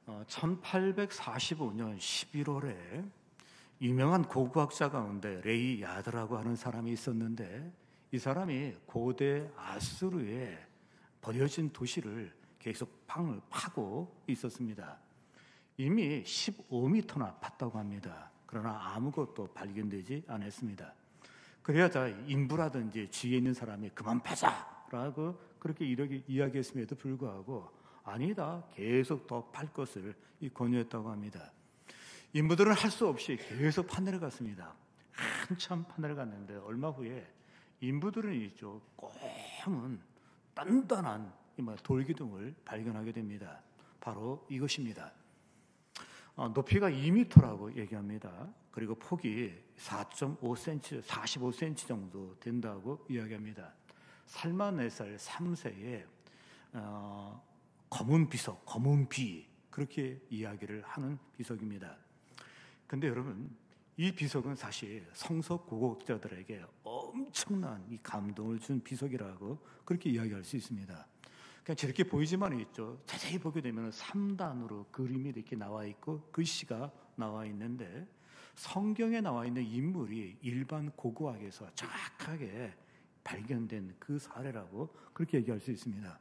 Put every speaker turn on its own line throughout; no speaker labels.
1845년 11월에 유명한 고고학자 가운데 레이 야드라고 하는 사람이 있었는데, 이 사람이 고대 아수르에 버려진 도시를 계속 방을 파고 있었습니다. 이미 15m나 팠다고 합니다. 그러나 아무것도 발견되지 않았습니다. 그래야자 인부라든지 지혜 있는 사람이 그만 파자라고 그렇게 이야기했음에도 불구하고 아니다, 계속 더 팔 것을 권유했다고 합니다. 인부들은 할 수 없이 계속 파내려갔습니다. 한참 파내려갔는데 얼마 후에 인부들은 있죠, 검은 단단한 돌기둥을 발견하게 됩니다. 바로 이것입니다. 높이가 2m라고 얘기합니다. 그리고 폭이 4.5cm, 45cm 정도 된다고 이야기합니다. 34살 3세의 검은 비석, 검은 비, 그렇게 이야기를 하는 비석입니다. 근데 여러분, 이 비석은 사실 성서 고고학자들에게 엄청난 이 감동을 준 비석이라고 그렇게 이야기할 수 있습니다. 그냥 저렇게 보이지만 있죠, 자세히 보게 되면 3단으로 그림이 이렇게 나와 있고 글씨가 나와 있는데, 성경에 나와 있는 인물이 일반 고고학에서 정확하게 발견된 그 사례라고 그렇게 얘기할 수 있습니다.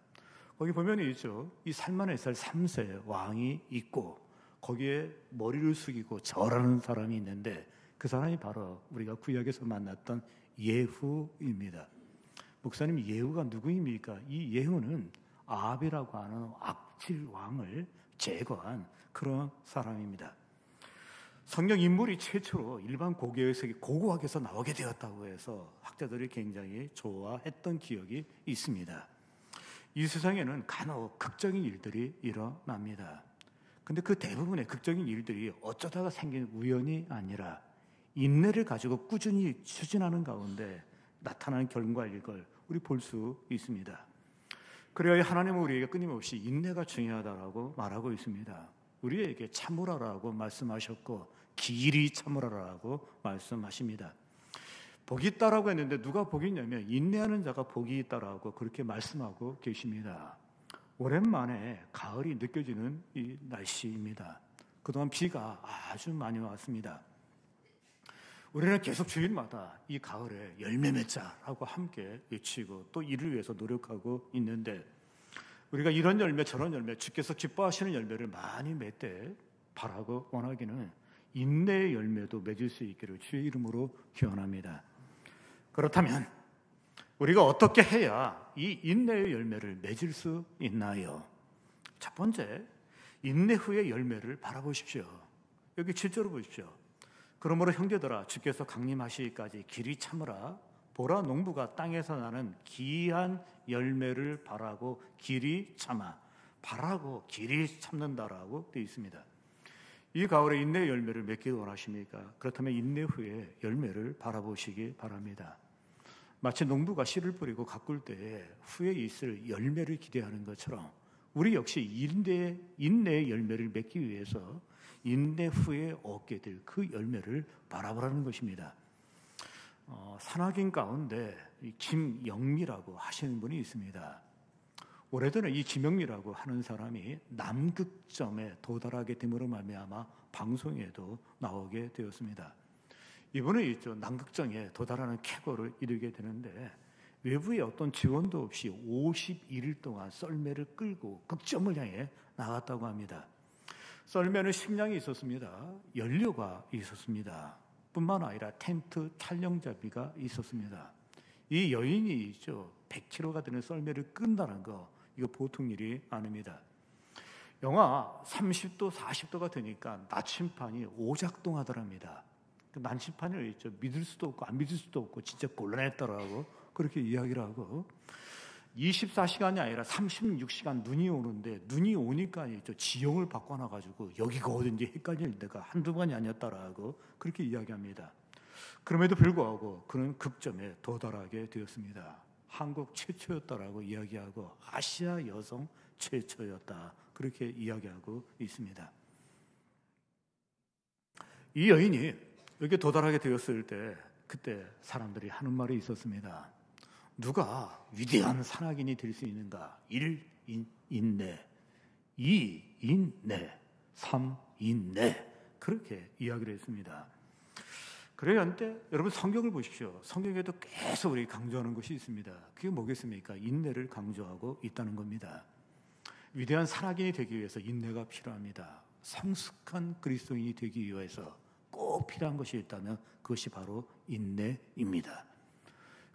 거기 보면 있죠, 이 살만에살 3세 왕이 있고 거기에 머리를 숙이고 절하는 사람이 있는데, 그 사람이 바로 우리가 구약에서 만났던 예후입니다. 목사님, 예후가 누구입니까? 이 예후는 아합이라고 하는 악질 왕을 제거한 그런 사람입니다. 성경 인물이 최초로 일반 고고학에서 나오게 되었다고 해서 학자들이 굉장히 좋아했던 기억이 있습니다. 이 세상에는 간혹 극적인 일들이 일어납니다. 근데 그 대부분의 극적인 일들이 어쩌다가 생긴 우연이 아니라 인내를 가지고 꾸준히 추진하는 가운데 나타나는 결과일 걸 우리 볼 수 있습니다. 그래야 하나님은 우리에게 끊임없이 인내가 중요하다라고 말하고 있습니다. 우리에게 참으라라고 말씀하셨고 길이 참으라라고 말씀하십니다. 복이 있다라고 했는데 누가 복이 있냐면 인내하는 자가 복이 있다라고 그렇게 말씀하고 계십니다. 오랜만에 가을이 느껴지는 이 날씨입니다. 그동안 비가 아주 많이 왔습니다. 우리는 계속 주일마다 이 가을에 열매 맺자라고 함께 외치고 또 이를 위해서 노력하고 있는데, 우리가 이런 열매 저런 열매, 주께서 기뻐하시는 열매를 많이 맺되 바라고 원하기는 인내의 열매도 맺을 수 있기를 주의 이름으로 기원합니다. 그렇다면 우리가 어떻게 해야 이 인내의 열매를 맺을 수 있나요? 첫 번째, 인내 후의 열매를 바라보십시오. 여기 7절을 보십시오. 그러므로 형제들아, 주께서 강림하시기까지 길이 참으라. 보라, 농부가 땅에서 나는 귀한 열매를 바라고 길이 참아. 바라고 길이 참는다라고 되어 있습니다. 이 가을에 인내의 열매를 맺기를 원하십니까? 그렇다면 인내 후에 열매를 바라보시기 바랍니다. 마치 농부가 씨를 뿌리고 가꿀 때에 후에 있을 열매를 기대하는 것처럼 우리 역시 인내의 열매를 맺기 위해서 인내 후에 얻게 될 그 열매를 바라보라는 것입니다. 산악인 가운데 김영미라고 하시는 분이 있습니다. 오래전에 이 김영미라고 하는 사람이 남극점에 도달하게 됨으로 말미암아 방송에도 나오게 되었습니다. 이분은 있죠, 남극점에 도달하는 쾌거를 이루게 되는데 외부의 어떤 지원도 없이 51일 동안 썰매를 끌고 극점을 향해 나갔다고 합니다. 썰매는 식량이 있었습니다. 연료가 있었습니다. 뿐만 아니라 텐트 촬영잡이가 있었습니다. 이 여인이 있죠, 100kg가 되는 썰매를 끈다는 거, 이거 보통 일이 아닙니다. 영하 30도, 40도가 되니까 나침판이 오작동하더랍니다. 그 나침판을 있죠, 믿을 수도 없고 안 믿을 수도 없고 진짜 곤란했더라고 그렇게 이야기를 하고, 24시간이 아니라 36시간 눈이 오는데 눈이 오니까 있죠, 지형을 바꿔놔가지고 여기가 어딘지 헷갈릴 때가 한두 번이 아니었다라고 그렇게 이야기합니다. 그럼에도 불구하고 그는 극점에 도달하게 되었습니다. 한국 최초였다라고 이야기하고 아시아 여성 최초였다 그렇게 이야기하고 있습니다. 이 여인이 여기 도달하게 되었을 때 그때 사람들이 하는 말이 있었습니다. 누가 위대한 산악인이 될 수 있는가? 1. 인내, 2. 인내, 3. 인내. 그렇게 이야기를 했습니다. 그런데 여러분 성경을 보십시오. 성경에도 계속 우리 강조하는 것이 있습니다. 그게 뭐겠습니까? 인내를 강조하고 있다는 겁니다. 위대한 사랑인이 되기 위해서 인내가 필요합니다. 성숙한 그리스도인이 되기 위해서 꼭 필요한 것이 있다면 그것이 바로 인내입니다.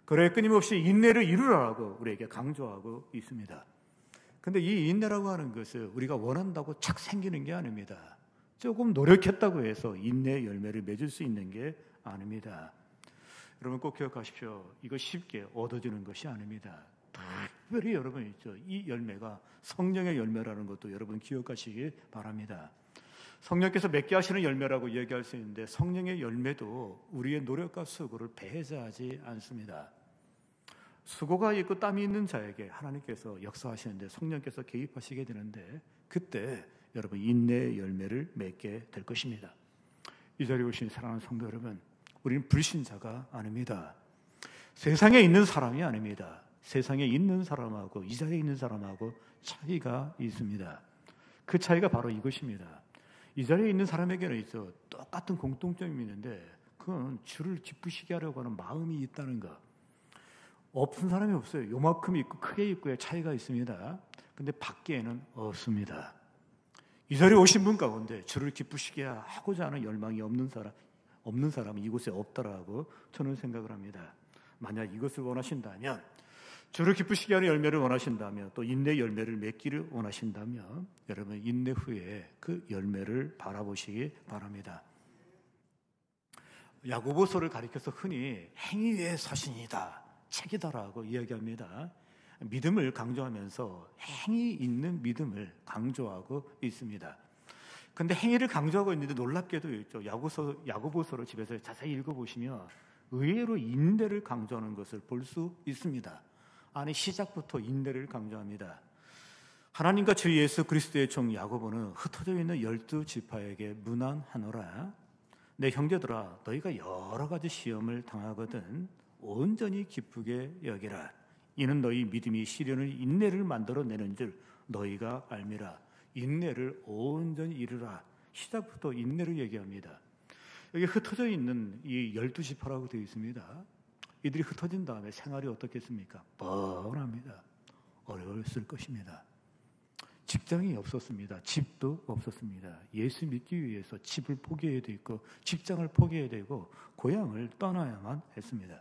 그래 끊임없이 인내를 이루라고 우리에게 강조하고 있습니다. 그런데 이 인내라고 하는 것을 우리가 원한다고 착 생기는 게 아닙니다. 조금 노력했다고 해서 인내의 열매를 맺을 수 있는 게 아닙니다. 여러분 꼭 기억하십시오. 이거 쉽게 얻어지는 것이 아닙니다. 특별히 여러분 있죠. 이 열매가 성령의 열매라는 것도 여러분 기억하시기 바랍니다. 성령께서 맺게 하시는 열매라고 얘기할 수 있는데 성령의 열매도 우리의 노력과 수고를 배제하지 않습니다. 수고가 있고 땀이 있는 자에게 하나님께서 역사하시는데 성령께서 개입하시게 되는데 그때 여러분 인내의 열매를 맺게 될 것입니다. 이 자리에 오신 사랑하는 성도 여러분, 우리는 불신자가 아닙니다. 세상에 있는 사람이 아닙니다. 세상에 있는 사람하고 이 자리에 있는 사람하고 차이가 있습니다. 그 차이가 바로 이것입니다. 이 자리에 있는 사람에게는 있어 똑같은 공통점이 있는데 그건 주를 기쁘시게 하려고 하는 마음이 있다는 것. 없은 사람이 없어요. 요만큼 있고 크게 있고의 차이가 있습니다. 근데 밖에는 없습니다. 이 자리에 오신 분 가운데 주를 기쁘시게 하고자 하는 열망이 없는 사람은 이곳에 없다라고 저는 생각을 합니다. 만약 이것을 원하신다면, 주를 기쁘시게 하는 열매를 원하신다면, 또 인내 열매를 맺기를 원하신다면 여러분 인내 후에 그 열매를 바라보시기 바랍니다. 야고보서를 가리켜서 흔히 행위의 서신이다, 책이다라고 이야기합니다. 믿음을 강조하면서 행위 있는 믿음을 강조하고 있습니다. 그런데 행위를 강조하고 있는데 놀랍게도 있죠. 야고보서를 집에서 자세히 읽어보시면 의외로 인내를 강조하는 것을 볼 수 있습니다. 아니 시작부터 인내를 강조합니다. 하나님과 주 예수 그리스도의 종 야고보는 흩어져 있는 12지파에게 문안하노라. 내 형제들아, 너희가 여러 가지 시험을 당하거든 온전히 기쁘게 여기라. 이는 너희 믿음이 시련을 인내를 만들어내는 줄 너희가 알미라. 인내를 온전히 이루라. 시작부터 인내를 얘기합니다. 여기 흩어져 있는 이 12지파라고 되어 있습니다. 이들이 흩어진 다음에 생활이 어떻겠습니까? 뻔합니다. 어려웠을 것입니다. 직장이 없었습니다. 집도 없었습니다. 예수 믿기 위해서 집을 포기해야 되고 직장을 포기해야 되고 고향을 떠나야만 했습니다.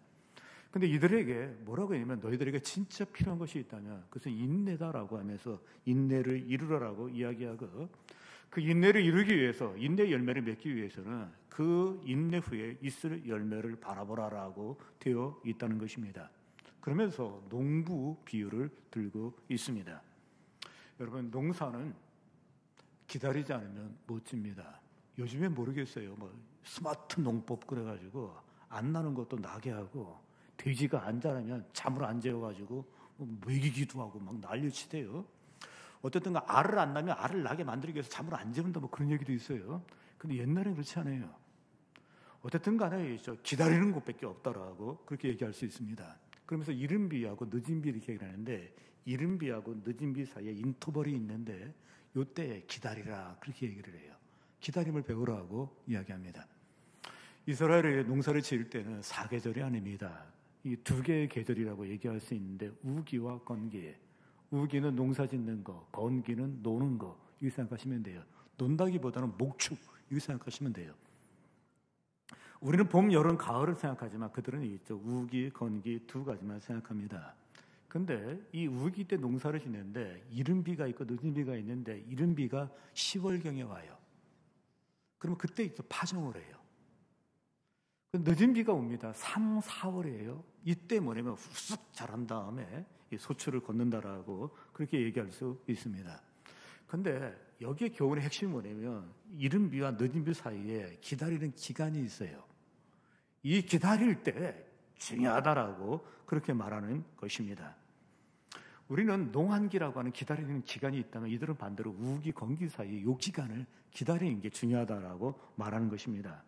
근데 이들에게 뭐라고 했냐면 너희들에게 진짜 필요한 것이 있다면 그것은 인내다라고 하면서 인내를 이루라라고 이야기하고 그 인내를 이루기 위해서 인내 열매를 맺기 위해서는 그 인내 후에 있을 열매를 바라보라라고 되어 있다는 것입니다. 그러면서 농부 비유를 들고 있습니다. 여러분 농사는 기다리지 않으면 못 집니다. 요즘에 모르겠어요. 뭐 스마트 농법 그래가지고 안 나는 것도 나게 하고 돼지가 안 자라면 잠을 안 재워가지고 먹이기도 하고 막 난리치대요. 어쨌든 알을 안 나면 알을 나게 만들기 위해서 잠을 안 재운다 뭐 그런 얘기도 있어요. 근데 옛날엔 그렇지 않아요. 어쨌든 간에 기다리는 것밖에 없다라고 그렇게 얘기할 수 있습니다. 그러면서 이른 비하고 늦은 비 이렇게 얘기하는데 이른 비하고 늦은 비 사이에 인터벌이 있는데 이때 기다리라 그렇게 얘기를 해요. 기다림을 배우라고 이야기합니다. 이스라엘의 농사를 지을 때는 4계절이 아닙니다. 이 2개의 계절이라고 얘기할 수 있는데 우기와 건기. 우기는 농사 짓는 거, 건기는 노는 거 이렇게 생각하시면 돼요. 논다기보다는 목축 이렇게 생각하시면 돼요. 우리는 봄, 여름, 가을을 생각하지만 그들은 있죠. 우기, 건기 2가지만 생각합니다. 근데 이 우기 때 농사를 짓는데 이른 비가 있고 늦은 비가 있는데 이른 비가 10월경에 와요. 그러면 그때 있죠. 파종을 해요. 늦은 비가 옵니다. 3, 4월이에요. 이때 뭐냐면 후쑥 자란 다음에 소출을 걷는다라고 그렇게 얘기할 수 있습니다. 그런데 여기에 교훈의 핵심이 뭐냐면 이른 비와 늦은 비 사이에 기다리는 기간이 있어요. 이 기다릴 때 중요하다라고 그렇게 말하는 것입니다. 우리는 농한기라고 하는 기다리는 기간이 있다면 이들은 반대로 우기, 건기 사이에 이 기간을 기다리는 게 중요하다라고 말하는 것입니다.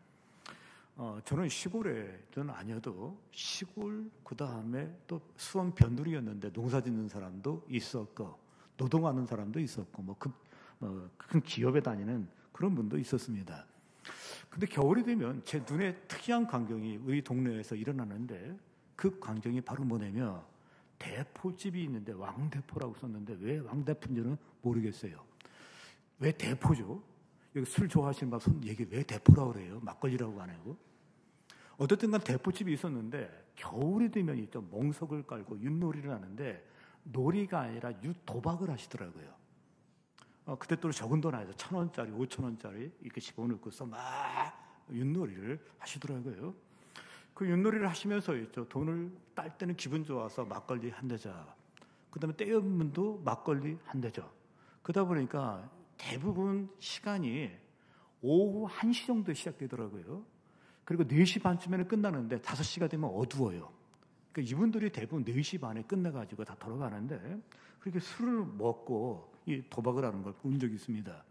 저는 시골에는 아니어도 시골 그 다음에 또 수원 변두리였는데 농사 짓는 사람도 있었고 노동하는 사람도 있었고 큰 기업에 다니는 그런 분도 있었습니다. 근데 겨울이 되면 제 눈에 특이한 광경이 우리 동네에서 일어나는데 그 광경이 바로 뭐냐면 대포집이 있는데 왕대포라고 썼는데 왜 왕대포인지는 모르겠어요. 왜 대포죠? 여기 술 좋아하시는 분 얘기 왜 대포라고 그래요? 막걸리라고 안 하고. 어쨌든 간 대포집이 있었는데 겨울이 되면 있죠. 멍석을 깔고 윷놀이를 하는데 놀이가 아니라 윷도박을 하시더라고요. 그때 또 적은 돈 아니죠. 1,000원짜리, 5,000원짜리 이렇게 집어넣고서 막 윷놀이를 하시더라고요. 그 윷놀이를 하시면서 있죠. 돈을 딸 때는 기분 좋아서 막걸리 한 대자. 그다음에 떼어분도 막걸리 한 대자. 그러다 보니까 대부분 시간이 오후 1시 정도에 시작되더라고요. 그리고 4시 반쯤에는 끝나는데 5시가 되면 어두워요. 그러니까 이분들이 대부분 4시 반에 끝나가지고 다 돌아가는데 그렇게 술을 먹고 이 도박을 하는 걸 본 적이 있습니다.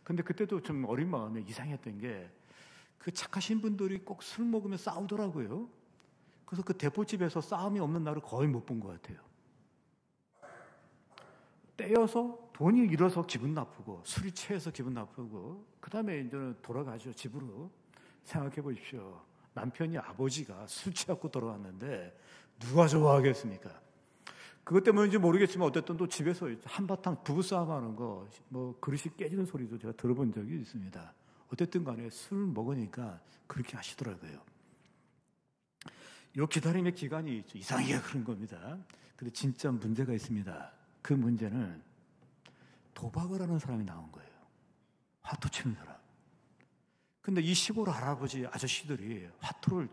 근데 그때도 좀 어린 마음에 이상했던 게 그 착하신 분들이 꼭 술 먹으면 싸우더라고요. 그래서 그 대포집에서 싸움이 없는 날을 거의 못 본 것 같아요. 떼어서 돈이 잃어서 기분 나쁘고 술이 취해서 기분 나쁘고 그 다음에 이제는 돌아가죠. 집으로. 생각해 보십시오. 남편이 아버지가 술 취하고 돌아왔는데 누가 좋아하겠습니까? 그것 때문인지 모르겠지만 어쨌든 또 집에서 한바탕 부부싸움 하는 거 뭐 그릇이 깨지는 소리도 제가 들어본 적이 있습니다. 어쨌든 간에 술 먹으니까 그렇게 하시더라고요. 이 기다림의 기간이 이상하게 그런 겁니다. 근데 진짜 문제가 있습니다. 그 문제는 도박을 하는 사람이 나온 거예요. 화투 치는 사람. 근데 이 시골 할아버지 아저씨들이 화투를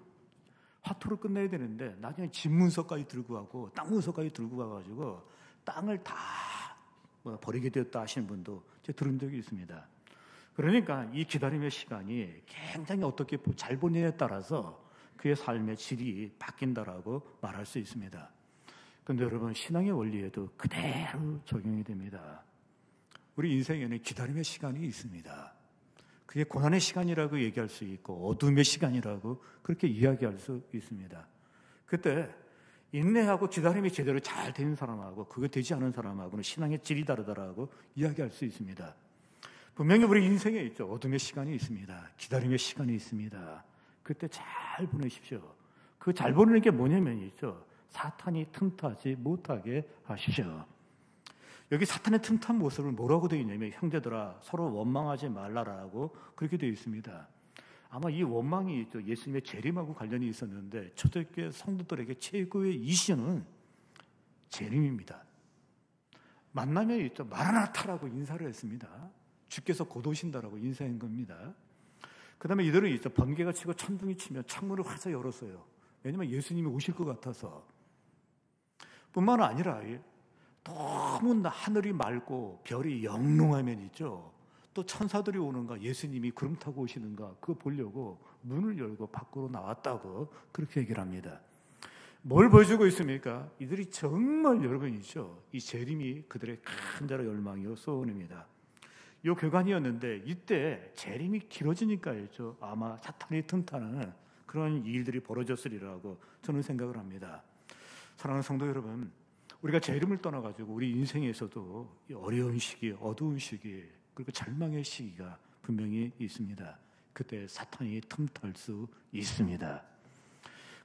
끝내야 되는데 나중에 집 문서까지 들고 가고 땅 문서까지 들고 가가지고 땅을 다 버리게 되었다 하시는 분도 제가 들은 적이 있습니다. 그러니까 이 기다림의 시간이 굉장히 어떻게 잘 보내냐에 따라서 그의 삶의 질이 바뀐다라고 말할 수 있습니다. 그런데 여러분 신앙의 원리에도 그대로 적용이 됩니다. 우리 인생에는 기다림의 시간이 있습니다. 그게 고난의 시간이라고 얘기할 수 있고 어둠의 시간이라고 그렇게 이야기할 수 있습니다. 그때 인내하고 기다림이 제대로 잘 되는 사람하고 그거 되지 않은 사람하고는 신앙의 질이 다르다라고 이야기할 수 있습니다. 분명히 우리 인생에 있죠. 어둠의 시간이 있습니다. 기다림의 시간이 있습니다. 그때 잘 보내십시오. 그 잘 보내는 게 뭐냐면 있죠. 사탄이 틈타지 못하게 하십시오. 여기 사탄의 틈탄 모습을 뭐라고 되어 있냐면 형제들아 서로 원망하지 말라라고 그렇게 되어 있습니다. 아마 이 원망이 있죠. 예수님의 재림하고 관련이 있었는데 초대교회 성도들에게 최고의 이슈는 재림입니다. 만나면 있죠. 마라나타라고 인사를 했습니다. 주께서 곧 오신다라고 인사한 겁니다. 그 다음에 이들은 있죠. 번개가 치고 천둥이 치면 창문을 활짝 열었어요. 왜냐하면 예수님이 오실 것 같아서. 뿐만 아니라 너무 하늘이 맑고 별이 영롱하면 있죠. 또 천사들이 오는가 예수님이 구름 타고 오시는가 그거 보려고 문을 열고 밖으로 나왔다고 그렇게 얘기를 합니다. 뭘 보여주고 있습니까? 이들이 정말 여러분이죠. 이 재림이 그들의 큰 자라 열망이요 소원입니다. 이 교관이었는데 이때 재림이 길어지니까였죠. 아마 사탄이 틈타는 그런 일들이 벌어졌으리라고 저는 생각을 합니다. 사랑하는 성도 여러분, 우리가 재림을 떠나가지고 우리 인생에서도 어려운 시기, 어두운 시기, 그리고 절망의 시기가 분명히 있습니다. 그때 사탄이 틈탈 수 있습니다.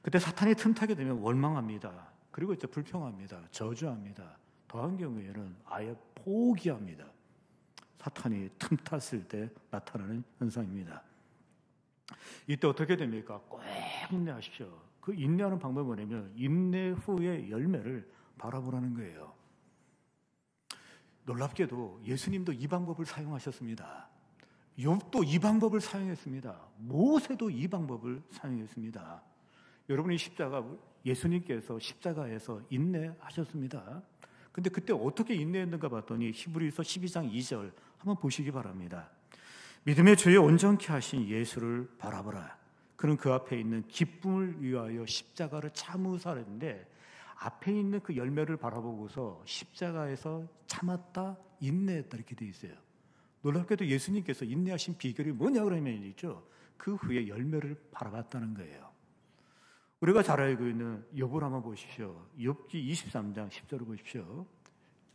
그때 사탄이 틈타게 되면 원망합니다. 그리고 이제 불평합니다. 저주합니다. 더한 경우에는 아예 포기합니다. 사탄이 틈탔을 때 나타나는 현상입니다. 이때 어떻게 됩니까? 꼭 인내하십시오. 그 인내하는 방법이 뭐냐면 인내 후의 열매를 바라보라는 거예요. 놀랍게도 예수님도 이 방법을 사용하셨습니다. 욥도 이 방법을 사용했습니다. 모세도 이 방법을 사용했습니다. 여러분이 예수님께서 십자가에서 인내하셨습니다. 근데 그때 어떻게 인내했는가 봤더니 히브리서 12장 2절 한번 보시기 바랍니다. 믿음의 주에 온전케 하신 예수를 바라보라. 그는 그 앞에 있는 기쁨을 위하여 십자가를 참으사는데 앞에 있는 그 열매를 바라보고서 십자가에서 참았다, 인내했다 이렇게 되어 있어요. 놀랍게도 예수님께서 인내하신 비결이 뭐냐 그러면 있죠. 그 후에 열매를 바라봤다는 거예요. 우리가 잘 알고 있는 욥을 한번 보십시오. 욥기 23장 10절을 보십시오.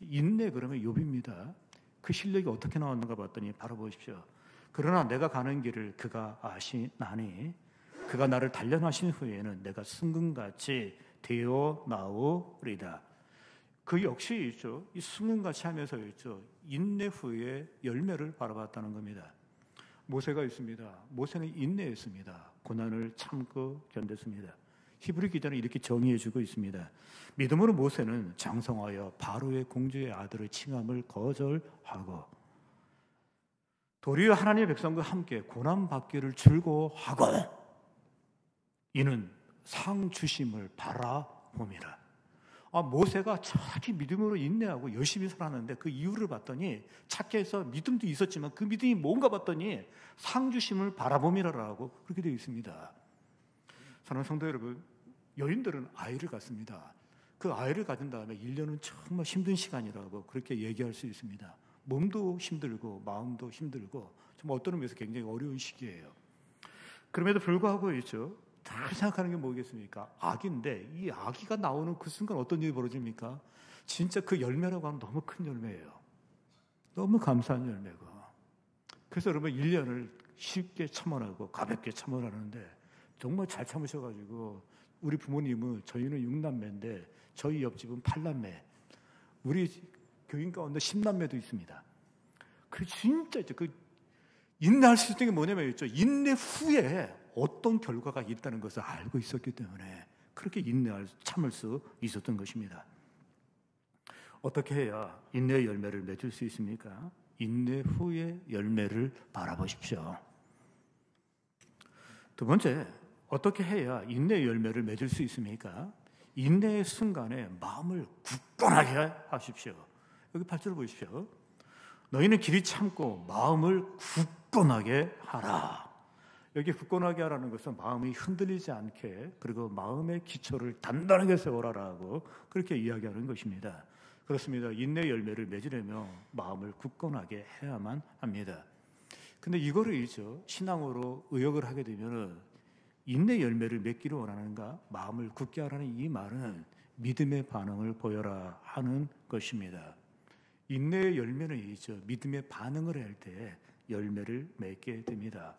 인내 그러면 욥입니다. 그 실력이 어떻게 나왔는가 봤더니 바로 보십시오. 그러나 내가 가는 길을 그가 아시나니 그가 나를 단련하신 후에는 내가 승금같이 되어 나오리다. 그 역시 있죠. 이 승금같이 하면서 있죠. 인내 후에 열매를 바라봤다는 겁니다. 모세가 있습니다. 모세는 인내했습니다. 고난을 참고 견뎠습니다. 히브리 기자는 이렇게 정의해주고 있습니다. 믿음으로 모세는 장성하여 바로의 공주의 아들의 칭함을 거절하고 도리어 하나님의 백성과 함께 고난받기를 즐거워하고 이는 상 주심을 바라봅니다. 모세가 자기 믿음으로 인내하고 열심히 살았는데 그 이유를 봤더니 착해서 믿음도 있었지만 그 믿음이 뭔가 봤더니 상 주심을 바라봄이라고 그렇게 되어 있습니다. 사랑하는 성도 여러분, 여인들은 아이를 갖습니다. 그 아이를 가진 다음에 1년은 정말 힘든 시간이라고 그렇게 얘기할 수 있습니다. 몸도 힘들고 마음도 힘들고 정말 어떤 의미에서 굉장히 어려운 시기예요. 그럼에도 불구하고 있죠. 다 생각하는 게 뭐겠습니까? 아기인데 이 아기가 나오는 그 순간 어떤 일이 벌어집니까? 진짜 그 열매라고 하면 너무 큰 열매예요. 너무 감사한 열매고. 그래서 여러분 1년을 쉽게 참아내고 가볍게 참아내는데 정말 잘 참으셔가지고 우리 부모님은 저희는 6남매인데 저희 옆집은 8남매, 우리 교인 가운데 10남매도 있습니다. 그 진짜 그 인내할 수 있는 게 뭐냐면 있죠. 인내 후에 어떤 결과가 있다는 것을 알고 있었기 때문에 그렇게 참을 수 있었던 것입니다. 어떻게 해야 인내의 열매를 맺을 수 있습니까? 인내 후에 열매를 바라보십시오. 두 번째, 어떻게 해야 인내의 열매를 맺을 수 있습니까? 인내의 순간에 마음을 굳건하게 하십시오. 여기 8절 보십시오. 너희는 길이 참고 마음을 굳건하게 하라. 여기 굳건하게 하라는 것은 마음이 흔들리지 않게 그리고 마음의 기초를 단단하게 세워라라고 그렇게 이야기하는 것입니다. 그렇습니다. 인내 열매를 맺으려면 마음을 굳건하게 해야만 합니다. 근데 이거를 있죠. 신앙으로 의역을 하게 되면은 인내 열매를 맺기를 원하는가? 마음을 굳게 하라는 이 말은 믿음의 반응을 보여라 하는 것입니다. 인내의 열매는 있죠. 믿음의 반응을 할 때 열매를 맺게 됩니다.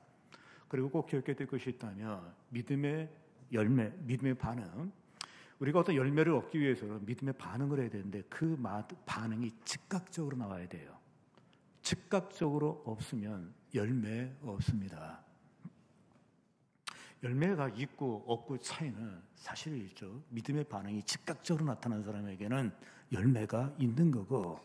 그리고 꼭 기억해야 될 것이 있다면 믿음의 열매, 믿음의 반응. 우리가 어떤 열매를 얻기 위해서는 믿음의 반응을 해야 되는데 그 반응이 즉각적으로 나와야 돼요. 즉각적으로 없으면 열매 없습니다. 열매가 있고 없고 차이는 사실 있죠. 믿음의 반응이 즉각적으로 나타나는 사람에게는 열매가 있는 거고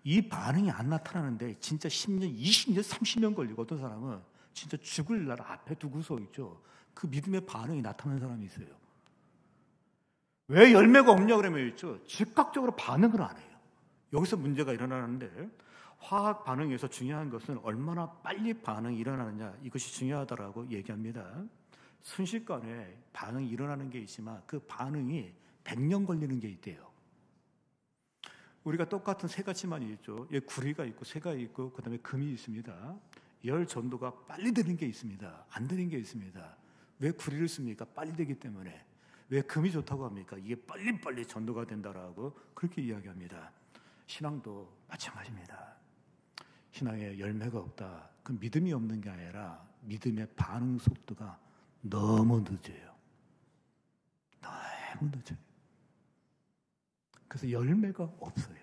이 반응이 안 나타나는데 진짜 10년, 20년, 30년 걸리고 어떤 사람은 진짜 죽을 날 앞에 두고서 있죠. 그 믿음의 반응이 나타나는 사람이 있어요. 왜 열매가 없냐 그러면 있죠. 즉각적으로 반응을 안 해요. 여기서 문제가 일어나는데 화학 반응에서 중요한 것은 얼마나 빨리 반응이 일어나느냐 이것이 중요하다라고 얘기합니다. 순식간에 반응이 일어나는 게 있지만 그 반응이 100년 걸리는 게 있대요. 우리가 똑같은 세 가지만 있죠. 구리가 있고 새가 있고 그다음에 금이 있습니다. 열 전도가 빨리 되는 게 있습니다. 안 되는 게 있습니다. 왜 구리를 씁니까? 빨리 되기 때문에. 왜 금이 좋다고 합니까? 이게 빨리빨리 전도가 된다라고 그렇게 이야기합니다. 신앙도 마찬가지입니다. 신앙에 열매가 없다. 그 믿음이 없는 게 아니라 믿음의 반응 속도가 너무 늦어요. 너무 늦어요. 그래서 열매가 없어요.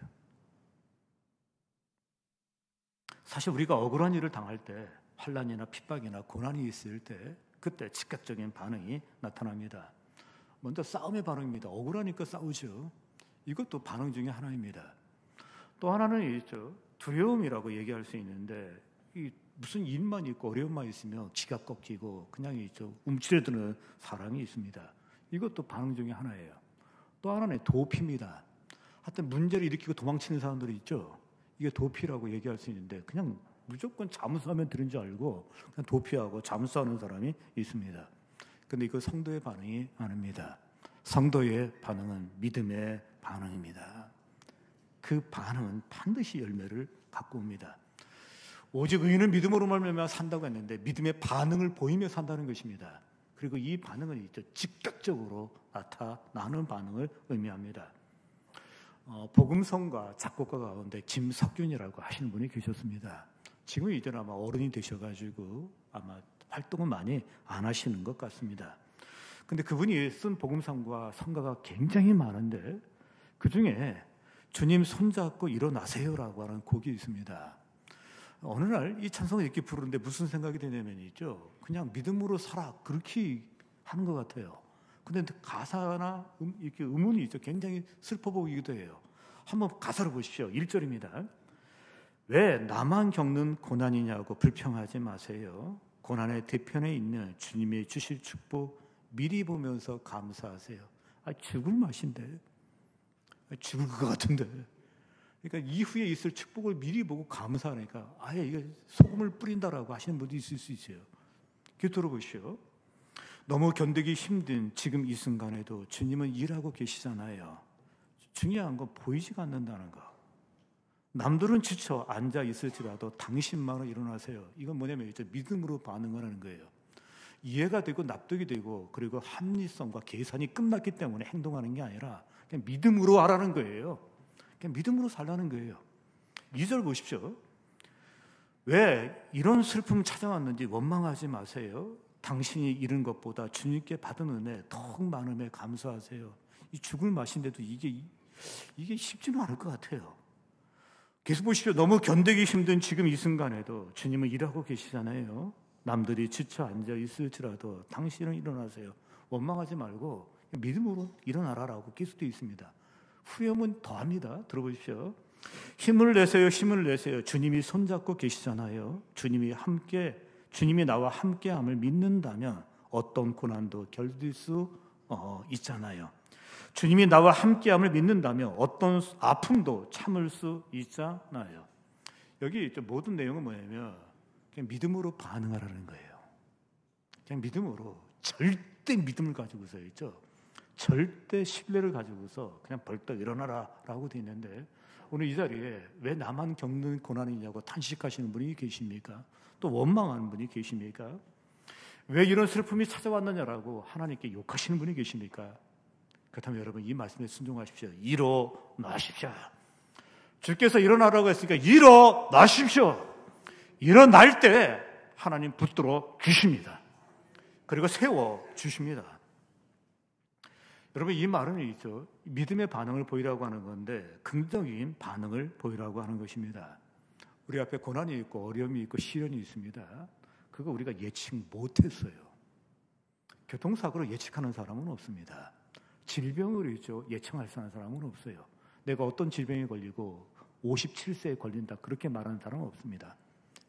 사실 우리가 억울한 일을 당할 때 환난이나 핍박이나 고난이 있을 때 그때 즉각적인 반응이 나타납니다. 먼저 싸움의 반응입니다. 억울하니까 싸우죠. 이것도 반응 중에 하나입니다. 또 하나는 있죠. 두려움이라고 얘기할 수 있는데 무슨 일만 있고 어려움만 있으면 지갑 꺾이고 그냥 있죠. 움츠려드는 사람이 있습니다. 이것도 반응 중에 하나예요. 또 하나는 도피입니다. 하여튼 문제를 일으키고 도망치는 사람들이 있죠. 이게 도피라고 얘기할 수 있는데 그냥 무조건 잠수하면 되는 줄 알고 그냥 도피하고 잠수하는 사람이 있습니다. 그런데 이거 성도의 반응이 아닙니다. 성도의 반응은 믿음의 반응입니다. 그 반응은 반드시 열매를 갖고 옵니다. 오직 의인은 믿음으로 말미암아 산다고 했는데 믿음의 반응을 보이며 산다는 것입니다. 그리고 이 반응은 있죠. 즉각적으로 나타나는 반응을 의미합니다. 복음성가 작곡가 가운데 김석균이라고 하시는 분이 계셨습니다. 지금 이제는 아마 어른이 되셔가지고 아마 활동을 많이 안 하시는 것 같습니다. 근데 그분이 쓴 복음성과 성가가 굉장히 많은데 그 중에 주님 손잡고 일어나세요라고 하는 곡이 있습니다. 어느 날 이 찬송을 이렇게 부르는데 무슨 생각이 드냐면이죠. 그냥 믿음으로 살아 그렇게 하는 것 같아요. 근데 가사나 이렇게 음운이 있죠. 굉장히 슬퍼 보이기도 해요. 한번 가사를 보십시오. 1절입니다. 왜 나만 겪는 고난이냐고 불평하지 마세요. 고난의 뒤편에 있는 주님이 주실 축복 미리 보면서 감사하세요. 죽을 맛인데, 죽을 것 같은데. 그러니까 이후에 있을 축복을 미리 보고 감사하니까 아예 이게 소금을 뿌린다라고 하시는 분도 있을 수 있어요. 이렇게 들어보시오. 너무 견디기 힘든 지금 이 순간에도 주님은 일하고 계시잖아요. 중요한 건 보이지가 않는다는 거. 남들은 지쳐 앉아 있을지라도 당신만은 일어나세요. 이건 뭐냐면 이제 믿음으로 반응을 하는 거예요. 이해가 되고 납득이 되고 그리고 합리성과 계산이 끝났기 때문에 행동하는 게 아니라 그냥 믿음으로 하라는 거예요. 그냥 믿음으로 살라는 거예요. 2절 보십시오. 왜 이런 슬픔 찾아왔는지 원망하지 마세요. 당신이 잃은 것보다 주님께 받은 은혜 더욱 많음에 감사하세요. 이 죽을 맛인데도 이게 쉽지는 않을 것 같아요. 계속 보십시오. 너무 견디기 힘든 지금 이 순간에도 주님은 일하고 계시잖아요. 남들이 지쳐 앉아 있을지라도 당신은 일어나세요. 원망하지 말고 믿음으로 일어나라라고 계속 되어 있습니다. 후렴은 더합니다. 들어보십시오. 힘을 내세요. 힘을 내세요. 주님이 손잡고 계시잖아요. 주님이 나와 함께함을 믿는다면 어떤 고난도 견딜 수 있잖아요. 주님이 나와 함께함을 믿는다면 어떤 아픔도 참을 수 있잖아요. 여기 모든 내용은 뭐냐면 그냥 믿음으로 반응하라는 거예요. 그냥 믿음으로 절대 믿음을 가지고서 있죠. 절대 신뢰를 가지고서 그냥 벌떡 일어나라라고 되어 있는데 오늘 이 자리에 왜 나만 겪는 고난이냐고 탄식하시는 분이 계십니까? 또 원망하는 분이 계십니까? 왜 이런 슬픔이 찾아왔느냐라고 하나님께 욕하시는 분이 계십니까? 그렇다면 여러분 이 말씀에 순종하십시오. 일어나십시오. 주께서 일어나라고 했으니까 일어나십시오. 일어날 때 하나님 붙들어 주십니다. 그리고 세워 주십니다. 여러분 이 말은 있죠. 믿음의 반응을 보이라고 하는 건데 긍정적인 반응을 보이라고 하는 것입니다. 우리 앞에 고난이 있고 어려움이 있고 시련이 있습니다. 그거 우리가 예측 못했어요. 교통사고로 예측하는 사람은 없습니다. 질병으로 있죠. 예측할 수 있는 사람은 없어요. 내가 어떤 질병에 걸리고 57세에 걸린다 그렇게 말하는 사람은 없습니다.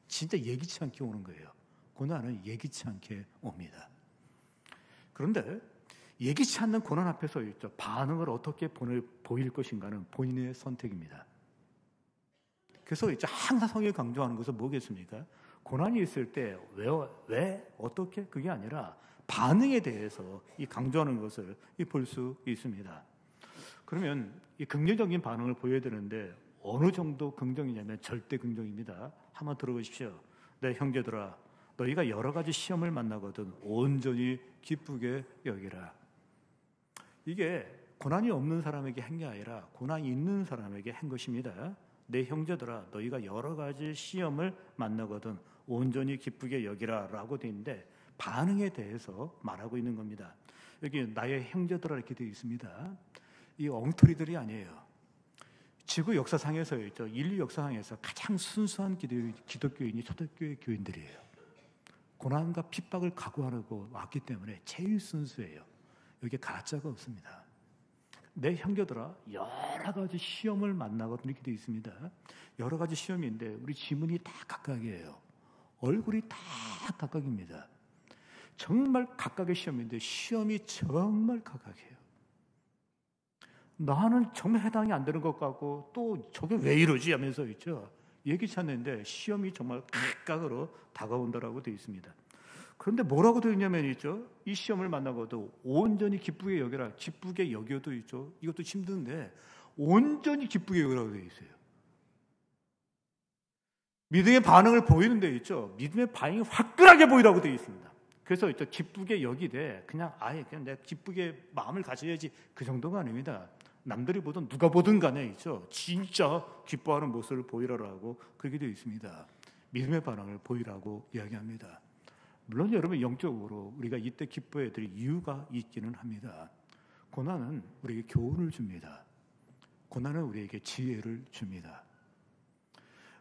진짜 예기치 않게 오는 거예요. 고난은 예기치 않게 옵니다. 그런데 예기치 않는 고난 앞에서 있죠. 반응을 어떻게 보일 것인가는 본인의 선택입니다. 그래서 이제 항상 성경이 강조하는 것은 뭐겠습니까? 고난이 있을 때 왜 어떻게 그게 아니라 반응에 대해서 이 강조하는 것을 볼 수 있습니다. 그러면 이 긍정적인 반응을 보여야 되는데 어느 정도 긍정이냐면 절대 긍정입니다. 한번 들어보십시오. 내 형제들아, 너희가 여러 가지 시험을 만나거든 온전히 기쁘게 여기라. 이게 고난이 없는 사람에게 한 게 아니라 고난이 있는 사람에게 한 것입니다. 내 형제들아, 너희가 여러 가지 시험을 만나거든 온전히 기쁘게 여기라 라고 되어 있는데 반응에 대해서 말하고 있는 겁니다. 여기 나의 형제들아 이렇게 되어 있습니다. 이 엉터리들이 아니에요. 지구 역사상에서 있죠. 인류 역사상에서 가장 순수한 기독교인이 초대교회 교인들이에요. 고난과 핍박을 각오하고 왔기 때문에 제일 순수해요. 여기에 가짜가 없습니다. 내 형제들아 여러 가지 시험을 만나거든 이렇게 되어 있습니다. 여러 가지 시험인데 우리 지문이 다 각각이에요. 얼굴이 다 각각입니다. 정말 각각의 시험인데 시험이 정말 각각이에요. 나는 정말 해당이 안 되는 것 같고 또 저게 왜 이러지 하면서 있죠. 예기치 않는데 시험이 정말 각각으로 다가온다라고 되어 있습니다. 그런데 뭐라고 되어 있냐면 있죠. 이 시험을 만나고도 온전히 기쁘게 여겨라. 기쁘게 여겨도 있죠. 이것도 힘든데 온전히 기쁘게 여기라고 되어 있어요. 믿음의 반응을 보이는 데 있죠. 믿음의 반응이 화끈하게 보이라고 되어 있습니다. 그래서 있죠. 기쁘게 여기되 그냥 내가 기쁘게 마음을 가져야지 그 정도가 아닙니다. 남들이 보든 누가 보든 간에 있죠. 진짜 기뻐하는 모습을 보이라고 그렇게 되어 있습니다. 믿음의 반응을 보이라고 이야기합니다. 물론 여러분 영적으로 우리가 이때 기뻐해야 될 이유가 있기는 합니다. 고난은 우리에게 교훈을 줍니다. 고난은 우리에게 지혜를 줍니다.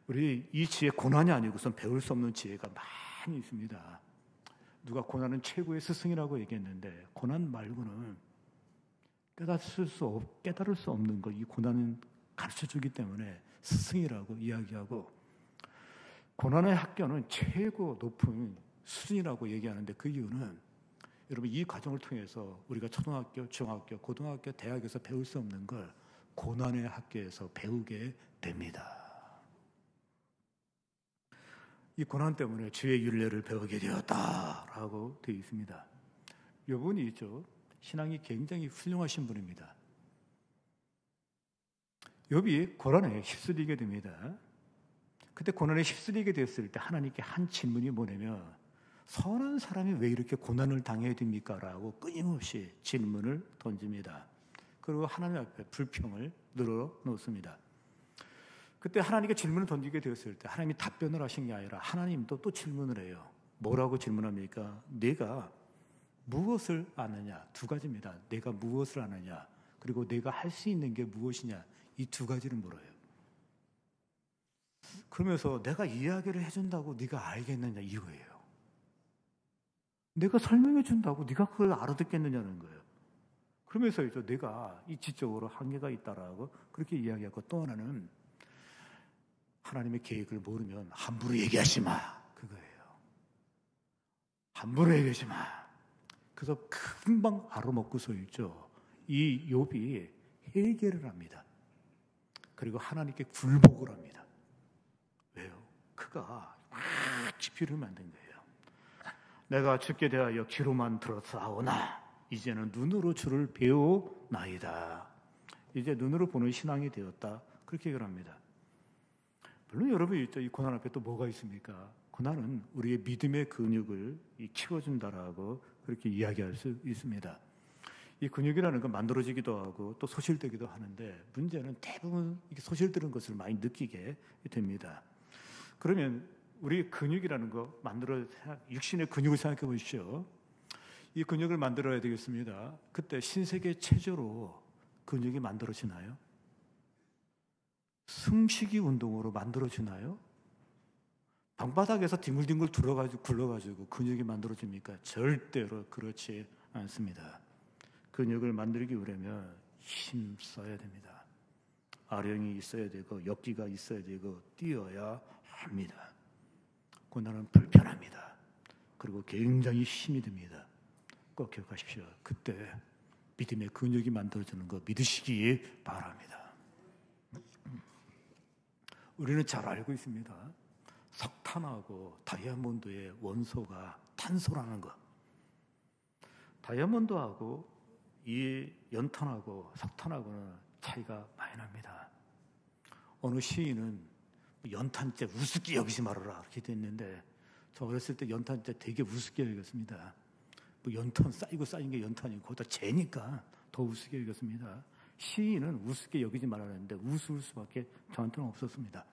우리 이 지혜, 고난이 아니고선 배울 수 없는 지혜가 많이 있습니다. 누가 고난은 최고의 스승이라고 얘기했는데 고난 말고는 깨달을 수 없는 걸 이 고난은 가르쳐주기 때문에 스승이라고 이야기하고, 고난의 학교는 최고 높은 수준이라고 얘기하는데 그 이유는 여러분 이 과정을 통해서 우리가 초등학교, 중학교, 고등학교, 대학에서 배울 수 없는 걸 고난의 학교에서 배우게 됩니다. 이 고난 때문에 주의 율례를 배우게 되었다라고 되어 있습니다. 이분이 있죠. 신앙이 굉장히 훌륭하신 분입니다. 욥이 고난에 휩쓸리게 됩니다. 그때 고난에 휩쓸리게 됐을 때 하나님께 한 질문이 뭐냐면, 선한 사람이 왜 이렇게 고난을 당해야 됩니까? 라고 끊임없이 질문을 던집니다. 그리고 하나님 앞에 불평을 늘어놓습니다. 그때 하나님께 질문을 던지게 되었을 때 하나님이 답변을 하신 게 아니라 하나님도 또 질문을 해요. 뭐라고 질문합니까? 내가 무엇을 아느냐? 두 가지입니다. 내가 무엇을 아느냐? 그리고 내가 할 수 있는 게 무엇이냐? 이 두 가지를 물어요. 그러면서 내가 이야기를 해준다고 네가 알겠느냐 이거예요. 내가 설명해 준다고 네가 그걸 알아듣겠느냐는 거예요. 그러면서 이제 내가 이 지적으로 한계가 있다라고 그렇게 이야기하고, 또 하나는 하나님의 계획을 모르면 함부로 얘기하지 마, 그거예요. 함부로 얘기하지 마. 그래서 금방 알아먹고서 있죠. 이 욥이 회개를 합니다. 그리고 하나님께 굴복을 합니다. 왜요? 그가 지피를 만든 거예요. 내가 주께 대하여 귀로만 들었사오나 이제는 눈으로 주를 배우나이다. 이제 눈으로 보는 신앙이 되었다. 그렇게 얘기를 합니다. 물론 여러분이 있죠. 이 고난 앞에 또 뭐가 있습니까? 고난은 우리의 믿음의 근육을 키워준다라고 그렇게 이야기할 수 있습니다. 이 근육이라는 건 만들어지기도 하고 또 소실되기도 하는데, 문제는 대부분 이게 소실되는 것을 많이 느끼게 됩니다. 그러면 우리 근육이라는 거 육신의 근육을 생각해 보십시오. 이 근육을 만들어야 되겠습니다. 그때 신세계 체조로 근육이 만들어지나요? 숨쉬기 운동으로 만들어지나요? 방바닥에서 뒹굴뒹굴 굴러가지고 근육이 만들어집니까? 절대로 그렇지 않습니다. 근육을 만들기 위하면 힘 써야 됩니다. 아령이 있어야 되고 역기가 있어야 되고 뛰어야 합니다. 고난은 불편합니다. 그리고 굉장히 힘이 듭니다. 꼭 기억하십시오. 그때 믿음의 근육이 만들어지는 거 믿으시기 바랍니다. 우리는 잘 알고 있습니다. 석탄하고 다이아몬드의 원소가 탄소라는 것. 다이아몬드하고 이 연탄하고 석탄하고는 차이가 많이 납니다. 어느 시인은 연탄재 우습게 여기지 말아라 이렇게 됐는데, 저 어렸을 때 연탄재 되게 우습게 여겼습니다. 뭐 연탄 쌓인 게 연탄이고 거기다 재니까 더 우습게 여겼습니다. 시인은 우습게 여기지 말아라는데 우스울 수밖에 저한테는 없었습니다.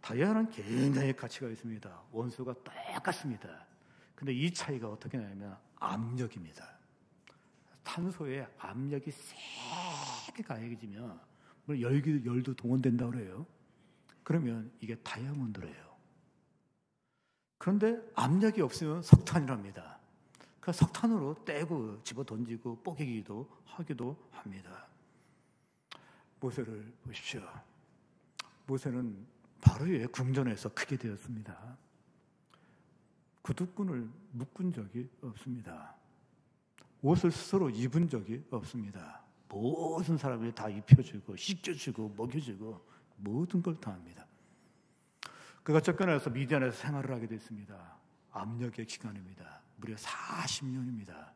다이아는 굉장히 가치가 있습니다. 원소가 똑같습니다. 근데 이 차이가 어떻게 나냐면 압력입니다. 탄소의 압력이 세게 가해지면 열도 동원된다고 그래요. 그러면 이게 다이아몬드래요. 그런데 압력이 없으면 석탄이랍니다. 그 석탄으로 떼고 집어 던지고 뽀개기도 하기도 합니다. 모세를 보십시오. 모세는 바로의 궁전에서 크게 되었습니다. 구두끈을 묶은 적이 없습니다. 옷을 스스로 입은 적이 없습니다. 모든 사람이 다 입혀주고 씻겨주고 먹여주고 모든 걸 다 합니다. 그가 쫓겨나서 미디안에서 생활을 하게 됐습니다. 압력의 기간입니다. 무려 40년입니다.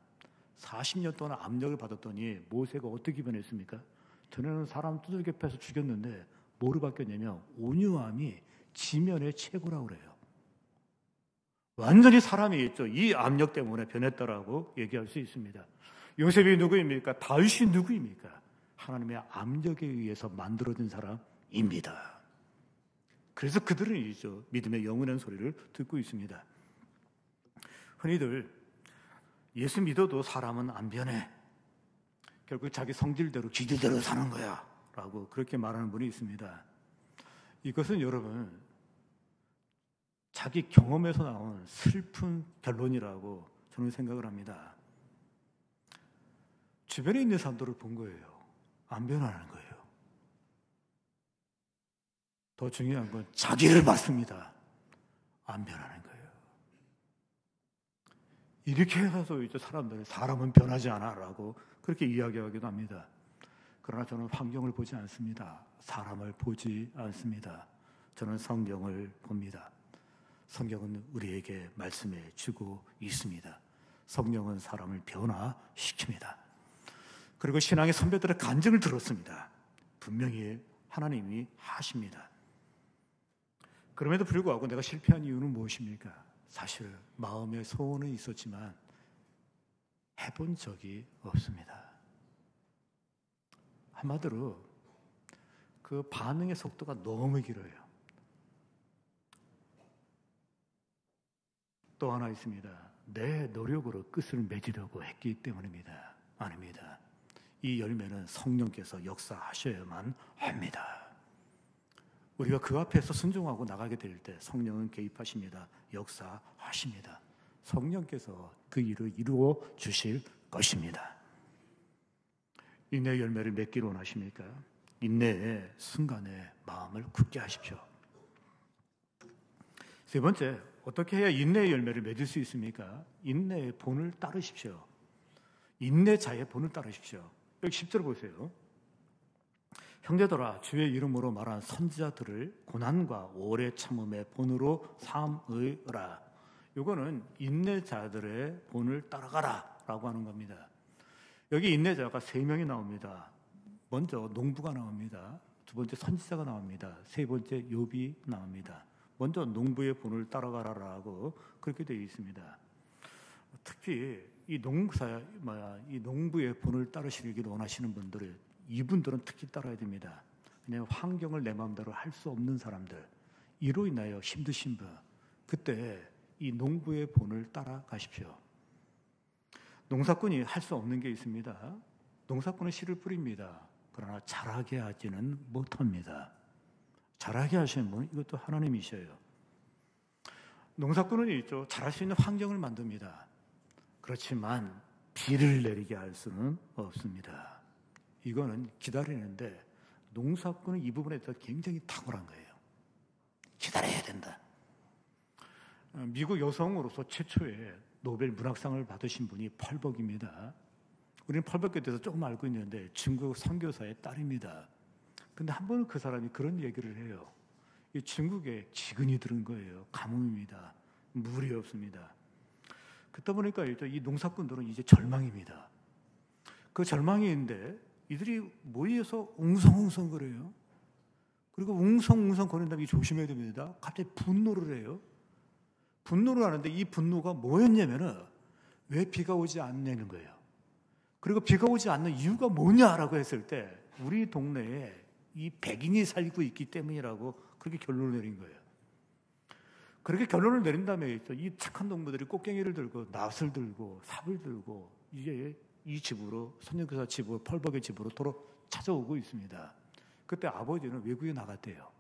40년 동안 압력을 받았더니 모세가 어떻게 변했습니까? 전에는 사람 두들겨 패서 죽였는데 뭐로 바뀌었냐면 온유함이 지면의 최고라고 그래요. 완전히 사람이 있죠. 이 압력 때문에 변했다라고 얘기할 수 있습니다. 요셉이 누구입니까? 다윗이 누구입니까? 하나님의 압력에 의해서 만들어진 사람입니다. 그래서 그들은 이죠 믿음의 영원한 소리를 듣고 있습니다. 흔히들 예수 믿어도 사람은 안 변해. 결국 자기 성질대로 기질대로 사는 거야 라고 그렇게 말하는 분이 있습니다. 이것은 여러분 자기 경험에서 나온 슬픈 결론이라고 저는 생각을 합니다. 주변에 있는 사람들을 본 거예요. 안 변하는 거예요. 더 중요한 건 자기를 봤습니다. 안 변하는 거예요. 이렇게 해서 이제 사람들은 사람은 변하지 않아 라고 그렇게 이야기하기도 합니다. 그러나 저는 환경을 보지 않습니다. 사람을 보지 않습니다. 저는 성경을 봅니다. 성경은 우리에게 말씀해 주고 있습니다. 성령은 사람을 변화시킵니다. 그리고 신앙의 선배들의 간증을 들었습니다. 분명히 하나님이 하십니다. 그럼에도 불구하고 내가 실패한 이유는 무엇입니까? 사실 마음의 소원은 있었지만 해본 적이 없습니다. 한마디로 그 반응의 속도가 너무 길어요. 또 하나 있습니다. 내 노력으로 끝을 맺으려고 했기 때문입니다. 아닙니다. 이 열매는 성령께서 역사하셔야만 합니다. 우리가 그 앞에서 순종하고 나가게 될 때 성령은 개입하십니다. 역사하십니다. 성령께서 그 일을 이루어 주실 것입니다. 인내의 열매를 맺기를 원하십니까? 인내의 순간에 마음을 굳게 하십시오. 세 번째, 어떻게 해야 인내의 열매를 맺을 수 있습니까? 인내의 본을 따르십시오. 인내자의 본을 따르십시오. 여기 10절 보세요. 형제들아, 주의 이름으로 말한 선지자들을 고난과 오래 참음의 본으로 삼으라. 이거는 인내자들의 본을 따라가라 라고 하는 겁니다. 여기 인내자가 3명이 나옵니다. 먼저 농부가 나옵니다. 두 번째 선지자가 나옵니다. 세 번째 욥이 나옵니다. 먼저 농부의 본을 따라가라라고 그렇게 되어 있습니다. 특히 이 농부의 본을 따르시기를 원하시는 분들은 이분들은 특히 따라야 됩니다. 왜냐하면 환경을 내 마음대로 할 수 없는 사람들, 이로 인하여 힘드신 분, 그때 이 농부의 본을 따라가십시오. 농사꾼이 할 수 없는 게 있습니다. 농사꾼은 씨를 뿌립니다. 그러나 자라게 하지는 못합니다. 자라게 하시는 분은 이것도 하나님이셔요. 농사꾼은 있죠. 자랄 수 있는 환경을 만듭니다. 그렇지만 비를 내리게 할 수는 없습니다. 이거는 기다리는데 농사꾼은 이 부분에 대해서 굉장히 탁월한 거예요. 기다려야 된다. 미국 여성으로서 최초의 노벨 문학상을 받으신 분이 펄벅입니다. 우리는 펄벅에 대해서 조금 알고 있는데 중국 선교사의 딸입니다. 근데 한 번은 그 사람이 그런 얘기를 해요. 이 중국에 기근이 들은 거예요. 가뭄입니다. 물이 없습니다. 그러다 보니까 이 농사꾼들은 이제 절망입니다. 그 절망인데 이들이 모여서 웅성웅성거려요. 그리고 웅성웅성 거리는 다음에 조심해야 됩니다. 갑자기 분노를 해요. 분노를 하는데 이 분노가 뭐였냐면은 왜 비가 오지 않냐는 거예요. 그리고 비가 오지 않는 이유가 뭐냐라고 했을 때 우리 동네에 이 백인이 살고 있기 때문이라고 그렇게 결론을 내린 거예요. 그렇게 결론을 내린 다음에 이 착한 농부들이 꽃갱이를 들고 낫을 들고 삽을 들고 이제 이 집으로 선녀교사 집으로 펄벅의 집으로 도로 찾아오고 있습니다. 그때 아버지는 외국에 나갔대요.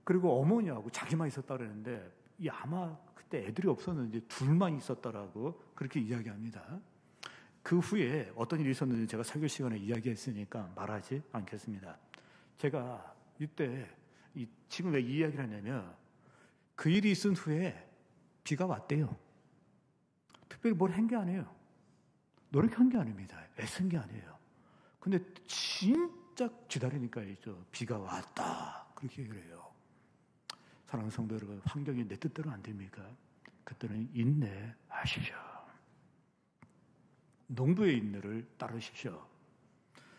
그리고 어머니하고 자기만 있었다 그랬는데 아마 그때 애들이 없었는지 둘만 있었다라고 그렇게 이야기합니다. 그 후에 어떤 일이 있었는지 제가 설교 시간에 이야기했으니까 말하지 않겠습니다. 제가 이때 지금 왜 이 이야기를 하냐면 그 일이 있은 후에 비가 왔대요. 특별히 뭘 한 게 아니에요. 노력한 게 아닙니다. 애쓴 게 아니에요. 근데 진짜 기다리니까 비가 왔다. 그렇게 얘기를 해요. 사랑하는 성도 여러분, 환경이 내 뜻대로 안 됩니까? 그때는 인내하십시오. 농부의 인내를 따르십시오.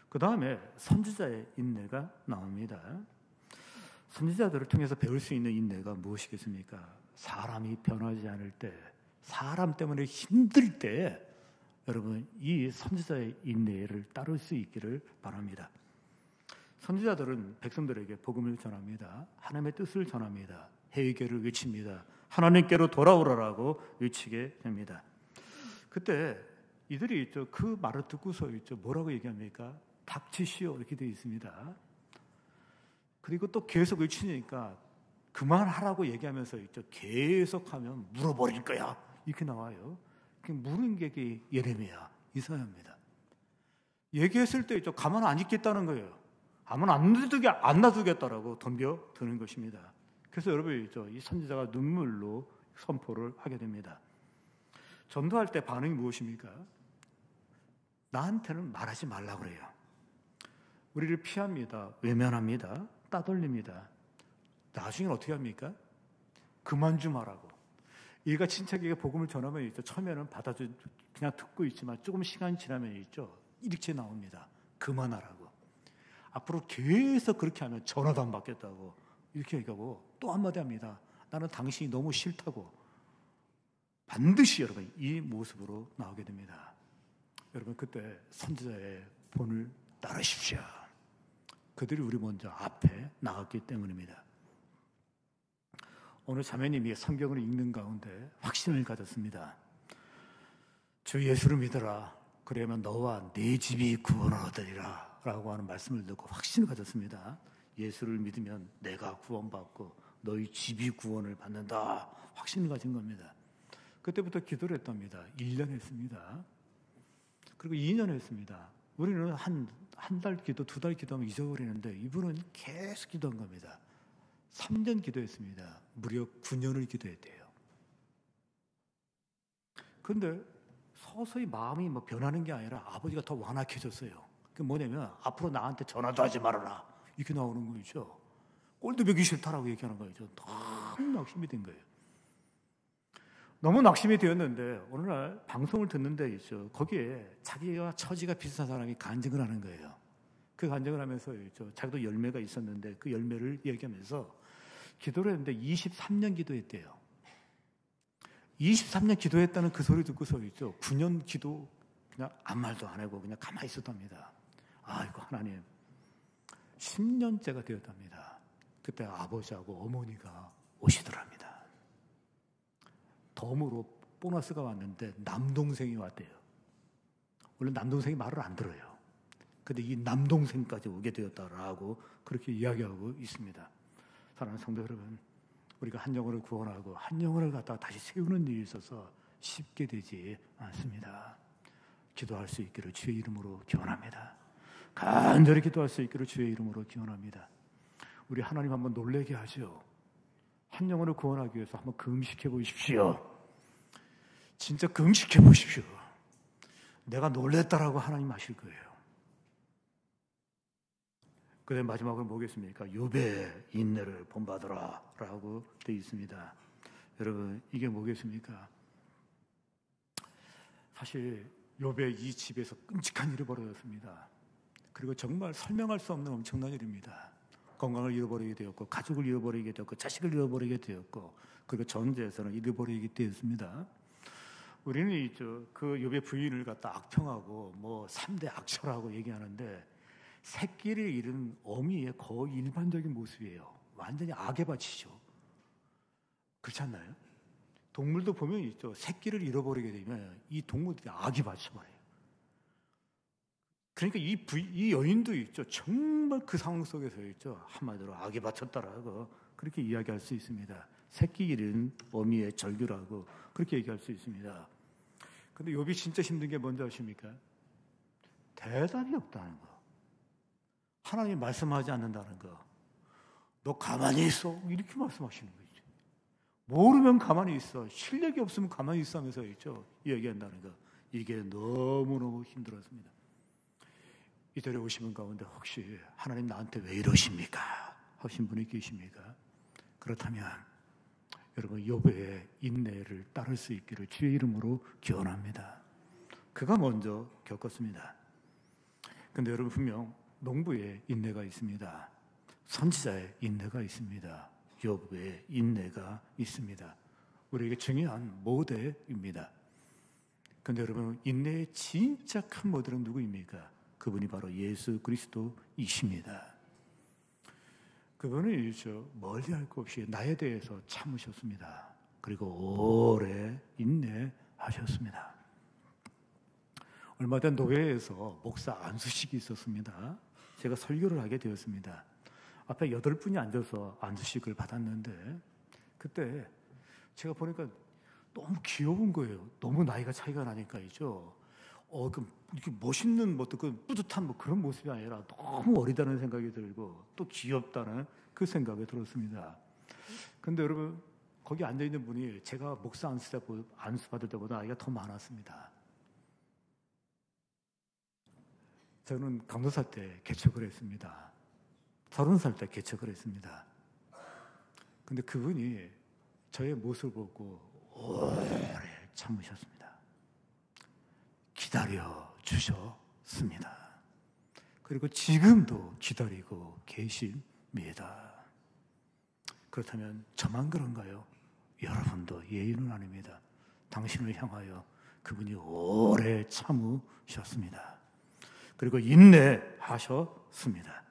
그 다음에 선지자의 인내가 나옵니다. 선지자들을 통해서 배울 수 있는 인내가 무엇이겠습니까? 사람이 변하지 않을 때, 사람 때문에 힘들 때 여러분 이 선지자의 인내를 따를 수 있기를 바랍니다. 선지자들은 백성들에게 복음을 전합니다. 하나님의 뜻을 전합니다. 회개를 외칩니다. 하나님께로 돌아오라라고 외치게 됩니다. 그때 이들이 그 말을 듣고서 뭐라고 얘기합니까? 닥치시오 이렇게 되어 있습니다. 그리고 또 계속 외치니까 그만하라고 얘기하면서 계속하면 물어버릴 거야 이렇게 나와요. 물은 게 예레미야, 이사야입니다. 얘기했을 때 가만 안 있겠다는 거예요. 가만 안 놔두겠다라고 덤벼드는 것입니다. 그래서 여러분 이 선지자가 눈물로 선포를 하게 됩니다. 전도할 때 반응이 무엇입니까? 나한테는 말하지 말라 그래요. 우리를 피합니다. 외면합니다. 따돌립니다. 나중엔 어떻게 합니까? 그만 좀 하라고. 얘가 친척에게 복음을 전하면 처음에는 그냥 듣고 있지만 조금 시간이 지나면 이렇게 나옵니다. 그만하라고. 앞으로 계속 그렇게 하면 전화도 안 받겠다고 이렇게 얘기하고 또 한마디 합니다. 나는 당신이 너무 싫다고. 반드시 여러분 이 모습으로 나오게 됩니다. 여러분 그때 선지자의 본을 따르십시오. 그들이 우리 먼저 앞에 나갔기 때문입니다. 오늘 자매님이 성경을 읽는 가운데 확신을 가졌습니다. 주 예수를 믿어라. 그러면 너와 네 집이 구원을 얻으리라 라고 하는 말씀을 듣고 확신을 가졌습니다. 예수를 믿으면 내가 구원받고 너희 집이 구원을 받는다. 확신을 가진 겁니다. 그때부터 기도를 했답니다. 1년 했습니다. 그리고 2년 했습니다. 우리는 한 달 기도, 2달 기도하면 잊어버리는데 이분은 계속 기도한 겁니다. 3년 기도했습니다. 무려 9년을 기도했대요. 그런데 서서히 마음이 변하는 게 아니라 아버지가 더 완악해졌어요. 그게 뭐냐면 앞으로 나한테 전화도 하지 말아라. 이렇게 나오는 거죠. 꼴도 보기 싫다라고 얘기하는 거죠. 너무 낙심이 된 거예요. 너무 낙심이 되었는데 어느 날 방송을 듣는데 거기에 자기와 처지가 비슷한 사람이 간증을 하는 거예요. 그 간증을 하면서 자기도 열매가 있었는데 그 열매를 얘기하면서 기도를 했는데 23년 기도했대요. 23년 기도했다는 그 소리 듣고서 9년 기도 그냥 아무 말도 안 하고 그냥 가만히 있었답니다. 아이고 하나님 10년째가 되었답니다. 그때 아버지하고 어머니가 오시더랍니다. 덤으로 보너스가 왔는데 남동생이 왔대요. 원래 남동생이 말을 안 들어요. 근데 이 남동생까지 오게 되었다라고 그렇게 이야기하고 있습니다. 사랑하는 성도 여러분, 우리가 한 영혼을 구원하고 한 영혼을 갖다가 다시 세우는 일이 있어서 쉽게 되지 않습니다. 기도할 수 있기를 주의 이름으로 기원합니다. 간절히 기도할 수 있기를 주의 이름으로 기원합니다. 우리 하나님 한번 놀라게 하죠. 한 영혼을 구원하기 위해서 한번 금식해 보십시오. 진짜 금식해 보십시오. 내가 놀랬다라고 하나님 아실 거예요. 그 다음 마지막으로 뭐겠습니까? 욥의 인내를 본받으라 라고 되어 있습니다. 여러분 이게 뭐겠습니까? 사실 욥의 이 집에서 끔찍한 일이 벌어졌습니다. 그리고 정말 설명할 수 없는 엄청난 일입니다. 건강을 잃어버리게 되었고 가족을 잃어버리게 되었고 자식을 잃어버리게 되었고 그리고 전 재산을 잃어버리게 되었습니다. 우리는 그 욥의 부인을 갖다 악평하고 3대 악처라고 얘기하는데 새끼를 잃은 어미의 거의 일반적인 모습이에요. 완전히 악에 바치죠. 그렇지 않나요? 동물도 보면 새끼를 잃어버리게 되면 이 동물들이 악이 바쳐버려요. 그러니까 이 여인도 정말 그 상황 속에서 한마디로 악에 바쳤다라고 그렇게 이야기할 수 있습니다. 새끼 잃은 어미의 절규라고 그렇게 얘기할 수 있습니다. 근데 욥이 진짜 힘든 게 뭔지 아십니까? 대답이 없다는 거. 하나님 말씀하지 않는다는 거. 너 가만히 있어. 이렇게 말씀하시는 거죠. 모르면 가만히 있어. 실력이 없으면 가만히 있어 하면서 얘기한다는 거. 이게 너무너무 힘들었습니다. 이 자리에 오시는 가운데 혹시 하나님 나한테 왜 이러십니까? 하신 분이 계십니까? 그렇다면 여러분 욥의 인내를 따를 수 있기를 주의 이름으로 기원합니다. 그가 먼저 겪었습니다. 그런데 여러분 분명 농부의 인내가 있습니다. 선지자의 인내가 있습니다. 욥의 인내가 있습니다. 우리에게 중요한 모델입니다. 그런데 여러분 인내의 진짜 큰 모델은 누구입니까? 그분이 바로 예수 그리스도이십니다. 그분은 멀리 할 것 없이 나에 대해서 참으셨습니다. 그리고 오래 인내하셨습니다. 얼마 전 노회에서 목사 안수식이 있었습니다. 제가 설교를 하게 되었습니다. 앞에 8분이 앉아서 안수식을 받았는데 그때 제가 보니까 너무 귀여운 거예요. 너무 나이가 차이가 나니까이죠. 이렇게 멋있는 그 뿌듯한 그런 모습이 아니라 너무 어리다는 생각이 들고 또 귀엽다는 그 생각이 들었습니다. 근데 여러분, 거기 앉아있는 분이 제가 목사 안수 받을 때보다 나이가 더 많았습니다. 저는 강도사 때 개척을 했습니다. 30살 때 개척을 했습니다. 근데 그분이 저의 모습을 보고 오래 참으셨습니다. 기다려 주셨습니다. 그리고 지금도 기다리고 계십니다. 그렇다면 저만 그런가요? 여러분도 예의는 아닙니다. 당신을 향하여 그분이 오래 참으셨습니다. 그리고 인내하셨습니다.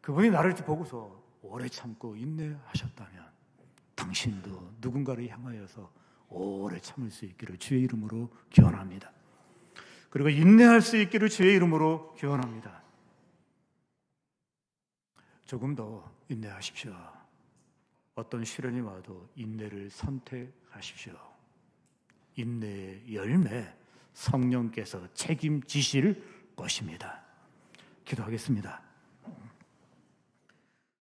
그분이 나를 보고서 오래 참고 인내하셨다면 당신도 누군가를 향하여서 오래 참을 수 있기를 주의 이름으로 기원합니다. 그리고 인내할 수 있기를 주의 이름으로 기원합니다. 조금 더 인내하십시오. 어떤 시련이 와도 인내를 선택하십시오. 인내의 열매, 성령께서 책임지실 것입니다. 기도하겠습니다.